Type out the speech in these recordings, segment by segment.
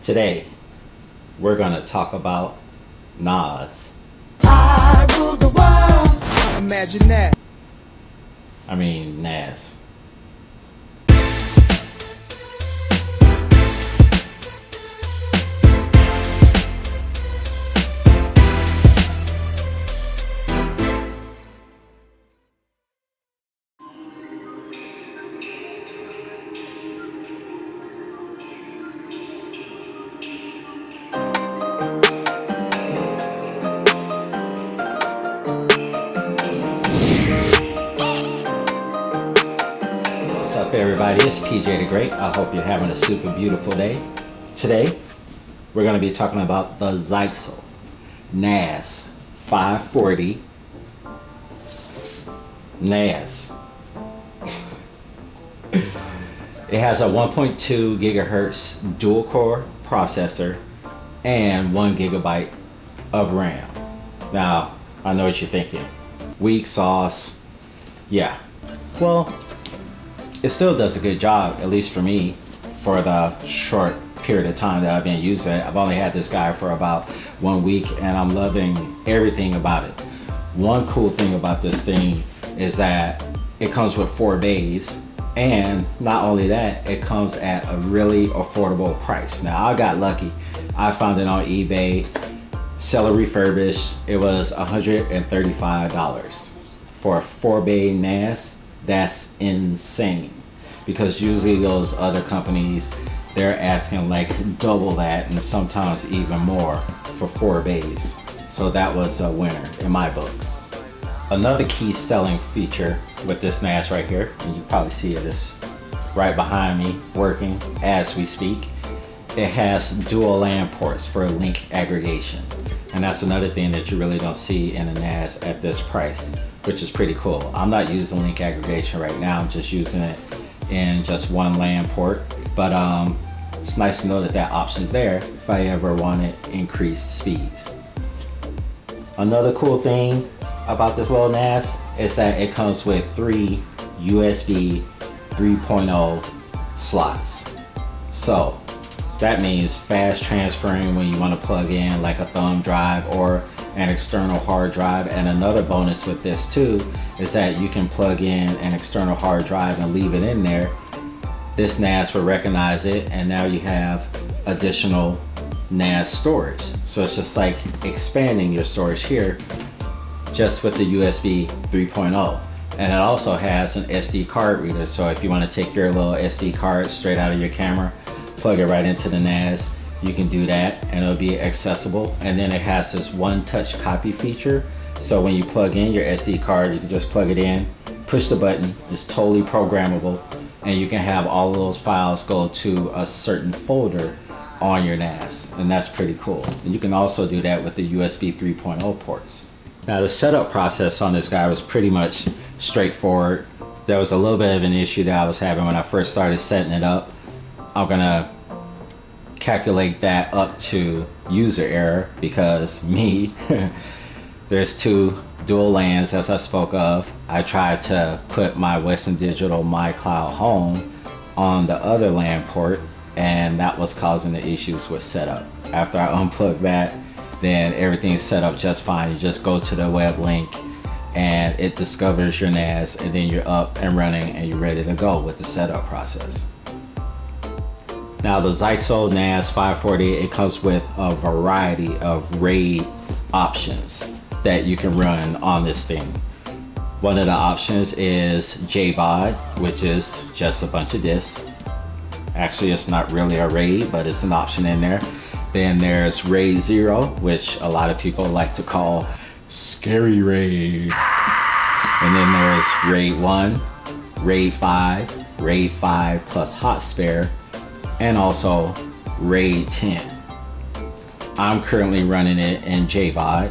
Today, we're gonna talk about NAS. I rule the world. Imagine that. I mean, NAS. What's up, everybody? It's PJ the Great. I hope you're having a super beautiful day. Today, we're going to be talking about the Zyxel NAS540 NAS. It has a 1.2 gigahertz dual core processor and 1 gigabyte of RAM. Now, I know what you're thinking. Weak sauce. Yeah. Well, it still does a good job, at least for me, for the short period of time that I've been using it. I've only had this guy for about 1 week and I'm loving everything about it. One cool thing about this thing is that it comes with 4 bays, and not only that, it comes at a really affordable price. Now, I got lucky. I found it on eBay, seller refurbished. It was $135 for a 4-bay NAS. That's insane, because usually those other companies, they're asking like double that and sometimes even more for 4 bays. So that was a winner in my book. Another key selling feature with this NAS right here, and you probably see it is right behind me working as we speak. It has dual LAN ports for link aggregation. And that's another thing that you really don't see in a NAS at this price, which is pretty cool. I'm not using link aggregation right now. I'm just using it in just 1 LAN port. But it's nice to know that that option's there if I ever wanted increased speeds. Another cool thing about this little NAS is that it comes with 3 USB 3.0 slots. So that means fast transferring when you want to plug in like a thumb drive or an external hard drive. And another bonus with this too is that you can plug in an external hard drive and leave it in there. This NAS will recognize it, and now you have additional NAS storage. So it's just like expanding your storage here just with the USB 3.0. And it also has an SD card reader, so if you want to take your little SD card straight out of your camera, plug it right into the NAS, you can do that and it'll be accessible. And then it has this one-touch copy feature, so when you plug in your SD card, you can just plug it in, push the button, it's totally programmable, and you can have all of those files go to a certain folder on your NAS, and that's pretty cool. And you can also do that with the USB 3.0 ports. Now, the setup process on this guy was pretty much straightforward. There was a little bit of an issue that I was having when I first started setting it up. I'm gonna calculate that up to user error because there's 2 dual LANs as I spoke of. I tried to put my Western Digital My Cloud Home on the other LAN port, and that was causing the issues with setup. After I unplugged that, then everything's set up just fine. You just go to the web link and it discovers your NAS, and then you're up and running and you're ready to go with the setup process. Now, the Zyxel NAS540, it comes with a variety of RAID options that you can run on this thing. One of the options is JBOD, which is just a bunch of disks. Actually, it's not really a RAID, but it's an option in there. Then there's RAID 0, which a lot of people like to call scary RAID. And then there's RAID 1, RAID 5, RAID 5 plus hot spare, and also RAID 10. I'm currently running it in JBOD.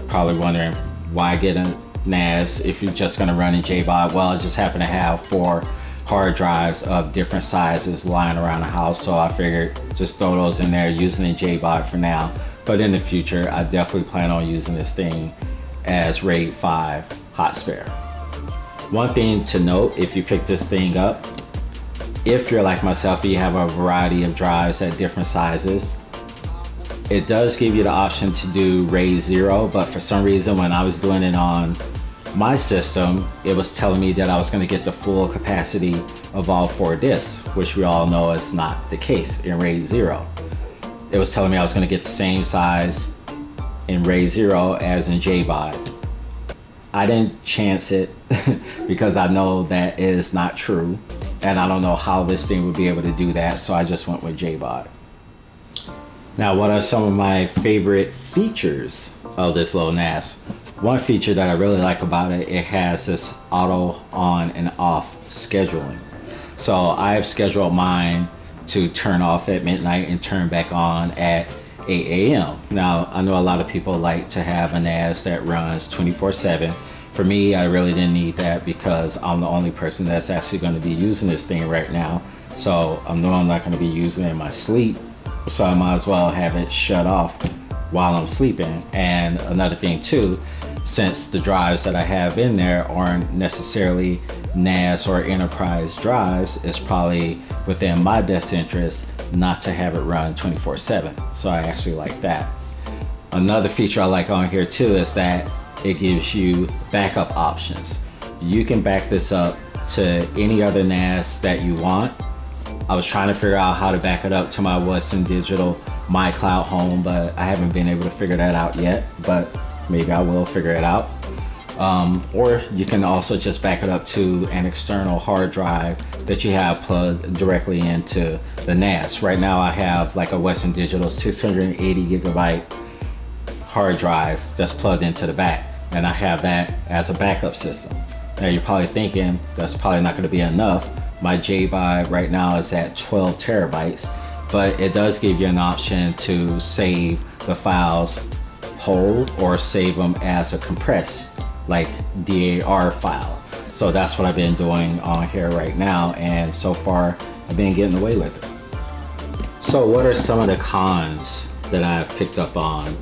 Probably wondering why get a NAS if you're just gonna run in JBOD. Well, I just happen to have 4 hard drives of different sizes lying around the house, so I figured just throw those in there, using in JBOD for now. But in the future, I definitely plan on using this thing as RAID 5 hot spare. One thing to note, if you pick this thing up, if you're like myself, you have a variety of drives at different sizes. It does give you the option to do RAID 0, but for some reason when I was doing it on my system, it was telling me that I was going to get the full capacity of all 4 disks, which we all know is not the case in RAID 0. It was telling me I was going to get the same size in RAID 0 as in JBOD. I didn't chance it because I know that it is not true, and I don't know how this thing would be able to do that, so I just went with JBOD. Now, what are some of my favorite features of this little NAS? One feature that I really like about it, it has this auto on and off scheduling. So I have scheduled mine to turn off at midnight and turn back on at 8 a.m. Now, I know a lot of people like to have a NAS that runs 24/7. For me, I really didn't need that because I'm the only person that's actually going to be using this thing right now. So I know I'm not going to be using it in my sleep. So I might as well have it shut off while I'm sleeping. And another thing too, since the drives that I have in there aren't necessarily NAS or enterprise drives, it's probably within my best interest not to have it run 24/7. So I actually like that. Another feature I like on here too is that it gives you backup options. You can back this up to any other NAS that you want. I was trying to figure out how to back it up to my Western Digital My Cloud Home, but I haven't been able to figure that out yet, but maybe I will figure it out. Or you can also just back it up to an external hard drive that you have plugged directly into the NAS. Right now I have like a Western Digital 680 gigabyte hard drive that's plugged into the back, and I have that as a backup system. Now you're probably thinking that's probably not going to be enough. My JBOD right now is at 12 terabytes, but it does give you an option to save the files whole or save them as a compressed like DAR file. So that's what I've been doing on here right now, and so far I've been getting away with it. So what are some of the cons that I've picked up on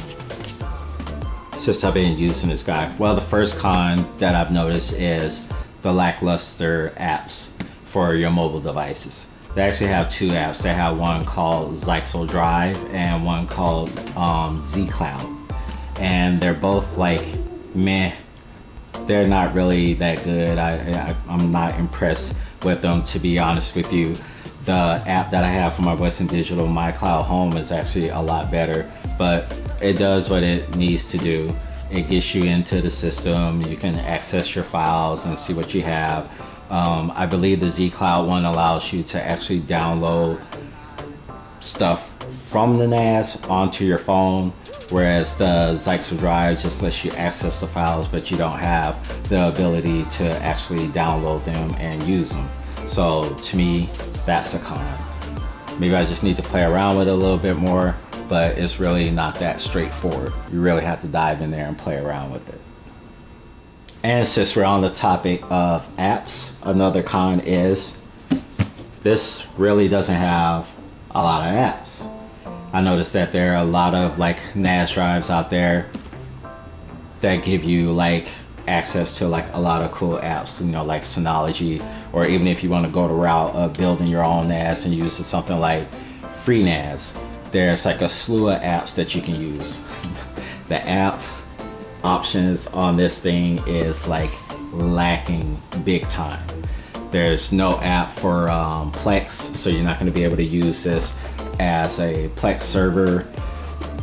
since I've been using this guy? Well, the first con that I've noticed is the lackluster apps for your mobile devices. They actually have 2 apps. They have one called Zyxel Drive and one called zCloud, and they're both like meh. They're not really that good. I'm not impressed with them, to be honest with you. The app that I have for my Western Digital My Cloud Home is actually a lot better, but it does what it needs to do. It gets you into the system. You can access your files and see what you have. I believe the zCloud one allows you to actually download stuff from the NAS onto your phone, whereas the Zyxel Drive just lets you access the files, but you don't have the ability to actually download them and use them. So to me, that's a con. Maybe I just need to play around with it a little bit more, but it's really not that straightforward. You really have to dive in there and play around with it. And since we're on the topic of apps, another con is this really doesn't have a lot of apps. I noticed that there are a lot of like NAS drives out there that give you like access to like a lot of cool apps, you know, like Synology, or even if you want to go the route of building your own NAS and using something like FreeNAS, there's like a slew of apps that you can use. The app options on this thing is like lacking big time. There's no app for Plex, so you're not going to be able to use this as a Plex server.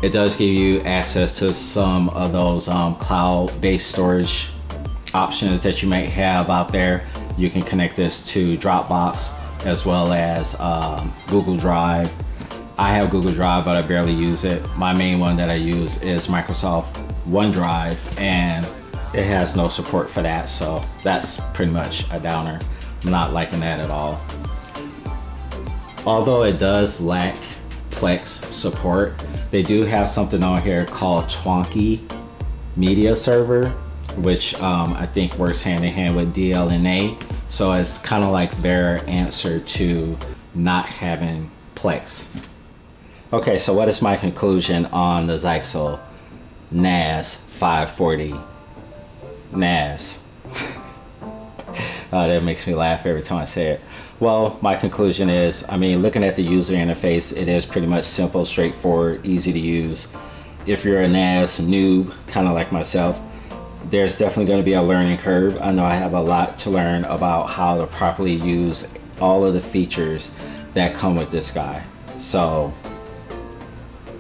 It does give you access to some of those cloud-based storage options that you might have out there. You can connect this to Dropbox as well as Google Drive. I have Google Drive, but I barely use it. My main one that I use is Microsoft OneDrive, and it has no support for that, so that's pretty much a downer. I'm not liking that at all. Although it does lack Plex support, they do have something on here called Twonky Media Server, which I think works hand in hand with DLNA. So it's kind of like their answer to not having Plex. Okay, so what is my conclusion on the Zyxel NAS540 NAS? Oh, that makes me laugh every time I say it. Well, my conclusion is, I mean, looking at the user interface, it is pretty much simple, straightforward, easy to use. If you're a NAS noob, kind of like myself, there's definitely going to be a learning curve. I know I have a lot to learn about how to properly use all of the features that come with this guy. So,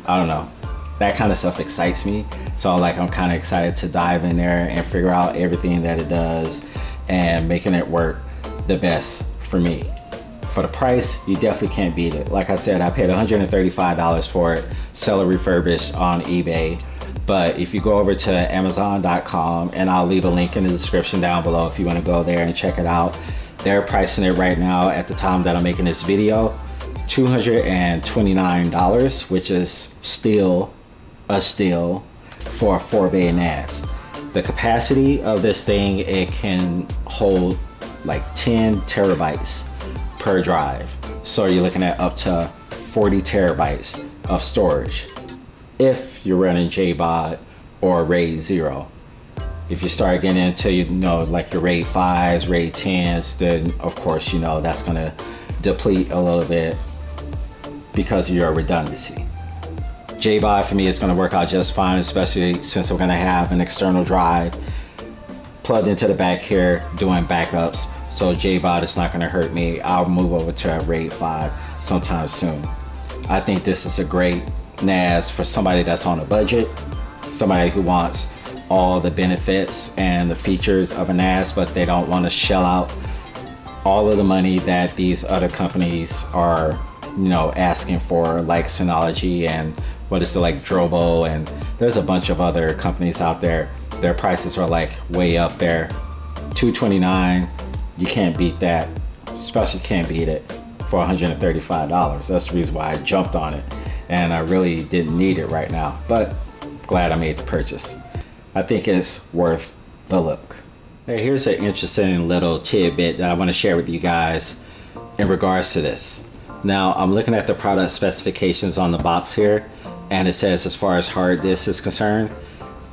I don't know. That kind of stuff excites me. So like, I'm kind of excited to dive in there and figure out everything that it does and making it work the best for me. For the price, you definitely can't beat it. Like I said, I paid $135 for it, sell it refurbished on eBay. But if you go over to Amazon.com, and I'll leave a link in the description down below if you want to go there and check it out. They're pricing it right now at the time that I'm making this video, $229, which is still a steal for a 4-bay NAS. The capacity of this thing, it can hold like 10 terabytes per drive. So you're looking at up to 40 terabytes of storage if you're running JBOD or RAID 0. If you start getting into, you know, like your RAID 5s, RAID 10s, then of course, you know, that's gonna deplete a little bit because of your redundancy. JBOD for me is going to work out just fine, especially since I'm going to have an external drive plugged into the back here doing backups. So JBOD is not going to hurt me. I'll move over to a RAID 5 sometime soon. I think this is a great NAS for somebody that's on a budget, somebody who wants all the benefits and the features of a NAS, but they don't want to shell out all of the money that these other companies are, you know, asking for, like Synology and what is it, like Drobo, and there's a bunch of other companies out there. Their prices are like way up there. $229, you can't beat that, especially can't beat it for $135. That's the reason why I jumped on it, and I really didn't need it right now, but glad I made the purchase. I think it's worth the look. Hey, here's an interesting little tidbit that I want to share with you guys in regards to this. Now, I'm looking at the product specifications on the box here, and it says as far as hard disk is concerned,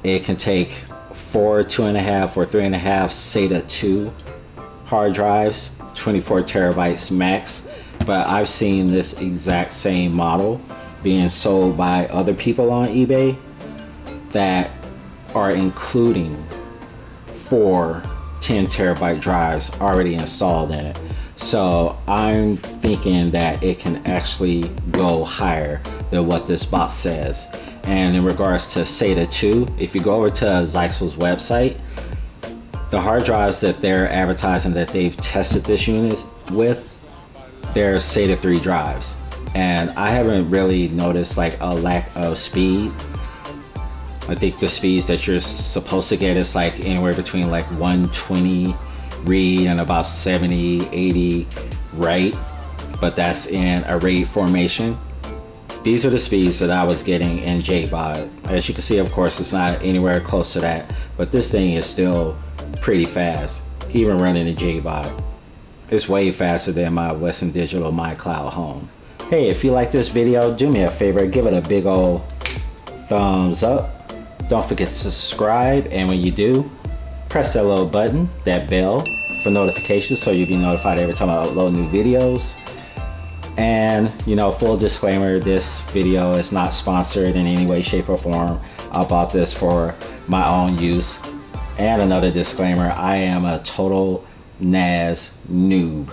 it can take 4 2.5 or 3.5 SATA II hard drives, 24 terabytes max. But I've seen this exact same model being sold by other people on eBay that are including 4 10 terabyte drives already installed in it. So I'm thinking that it can actually go higher than what this box says. And in regards to SATA II, if you go over to Zyxel's website, the hard drives that they're advertising that they've tested this unit with, they're SATA III drives. And I haven't really noticed like a lack of speed. I think the speeds that you're supposed to get is like anywhere between like 120 read and about 70, 80 write, but that's in a RAID formation. These are the speeds that I was getting in JBOD. As you can see, of course, it's not anywhere close to that, but this thing is still pretty fast, even running in JBOD. It's way faster than my Western Digital My Cloud Home. Hey, if you like this video, do me a favor, give it a big old thumbs up. Don't forget to subscribe, and when you do, press that little button, that bell, for notifications so you'll be notified every time I upload new videos. And, you know, full disclaimer, this video is not sponsored in any way, shape, or form. I bought this for my own use. And another disclaimer, I am a total NAS noob.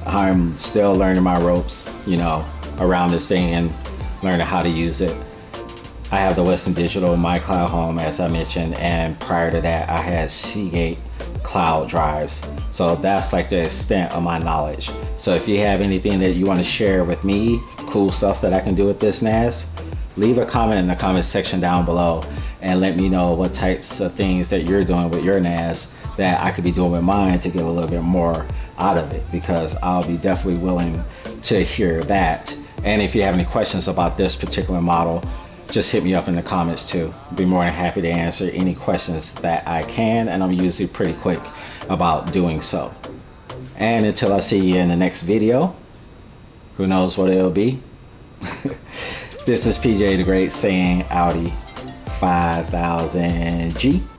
I'm still learning my ropes, you know, around this thing and learning how to use it. I have the Western Digital My Cloud Home, as I mentioned, and prior to that I had Seagate cloud drives. So that's like the extent of my knowledge. So if you have anything that you want to share with me, cool stuff that I can do with this NAS, leave a comment in the comment section down below and let me know what types of things that you're doing with your NAS that I could be doing with mine to get a little bit more out of it, because I'll be definitely willing to hear that. And if you have any questions about this particular model, just hit me up in the comments too. I'll be more than happy to answer any questions that I can, and I'm usually pretty quick about doing so. And until I see you in the next video, who knows what it'll be. This is PJ the Great saying Audi 5000G.